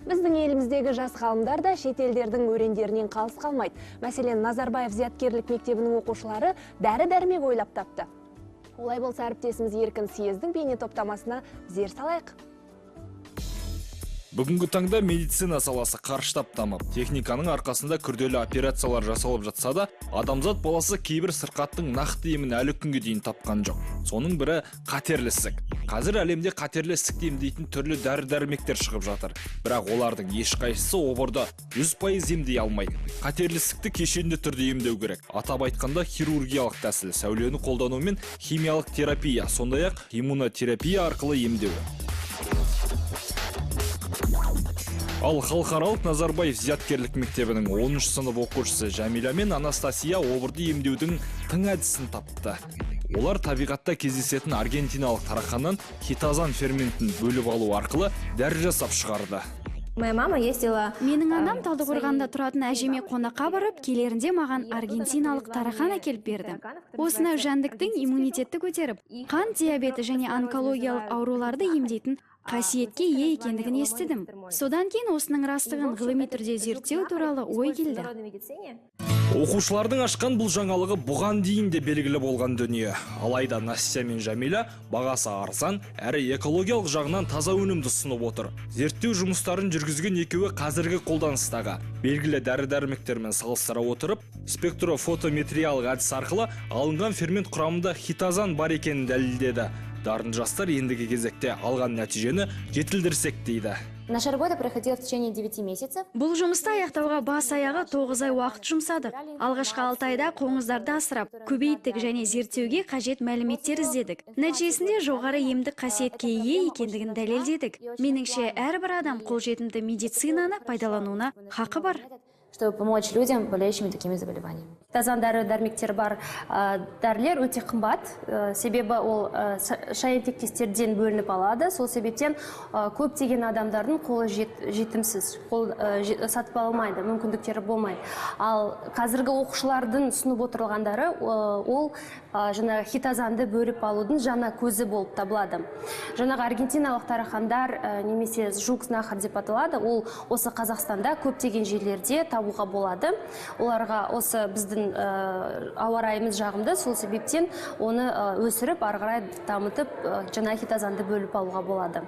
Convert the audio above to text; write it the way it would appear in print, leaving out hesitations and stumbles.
Біздің еліміздегі жас ғалымдар да шет елдердің өрендерінен қалыс қалмайды. Мәселен, Назарбаев зияткерлік мектебінің оқушылары дәрі-дәрмек ойлап тапты. Олай болса, әріптесіміз Еркін Съездің бейне топтамасына зер салайық. Бүгінгі таңда медицина саласы қарыштап дамып, техниканың арқасында күрделі операциялар жасалып жатса да, адамзат баласы кейбір сырқаттың нақты емін әлі күнге дейін тапқан жоқ. Соның бірі қатерлі ісік. Қазір әлемде қатерлі ісікті емдейтін түрлі дәрі-дәрмектер шығып жатыр. Бірақ олардың ешқайсысы обырды 100% емдей алмайды. Қатерлі ісікті кешенді түрде емдеу керек. Атап айтқанда хирургиялық тәсіл, сәулені қолданумен химиялық терапия, сондай-ақ иммунотерапия арқылы емдеу. Ал халықаралық Назарбаев зияткерлік мектебінің 10 сынып оқушысы Жәмила мен Анастасия обырды емдеудің тың әдісін тапты. Олар табиғатта кездесетін аргентиналық тарақаннан хитозан ферментін бөліп алу арқылы дәрі жасап шығарды. Менің анам Талдықорғанда тұратын әжеме қонаққа барып, келерінде маған аргентиналық тарақан әкеліп берді. Осынау жәндіктің иммунитетті көтеріп, қан диабеті және онкологиялық ауруларды емдейтін қасиетке ие екендігін естідім. Содан кейін осының растығын ғылыми түрде зерттеу туралы ой келді. Оқушылардың ашқан бұл жаңалығы бұған дейін де белгілі болған дүние. Алайда Настя мен Жәмила бағасы арзан, әрі экологиялық жағынан таза өнімді ұсынып отыр. Зерттеу жұмыстарын жүргізген екеуі қазіргі қолданыстағы белгілі дәрі-дәрмектермен салыстыра отырып, спектрофотометриялық әдіс арқылы алынған фермент құрамында хитозан бар екенін дәлелдеді. Дарын жастар ендігі кезекте алған нәтижені жетілдірсек дейді. Наша работа проходила в течение 9 месяцев. Бұл жұмысты аяқтауға бас-аяғы 9 ай уақыт жұмсадық. Алғашқы 6 айда қоңыздарды асырап, көбейттік және зерттеуге қажет мәліметтер іздедік. Нәтижесінде жоғары емдік қасиетке ие екендігін дәлелдедік. Меніңше, әрбір адам қолжетімді медицинаны пайдалануына хақы бар. Чтобы помочь людям, болеющим такими заболеваниями. Тазан дәрі-дәрмектер бар. Дәрілер өте қымбат, себебі ол шайын-тектестерден бөлініп алады. Сол себептен көптеген адамдардың қолы жетімсіз, сатып алмайды, мүмкіндіктері болмайды. Ал қазіргі оқушылардың ұсынып отырылғандары ол жаңағы хитозанды бөліп алудың жаңа көзі болып табылады. Жаңағы аргентиналық тарақандар немесе жук-знахар деп аталады. Ол осы Қазақстанда көптеген жерлерде табуға болады. Оларға осы біздің ауа райымыз жағымды, сол себептен оны өсіріп, ары қарай дамытып, жаңа хитозанды бөліп алуға болады.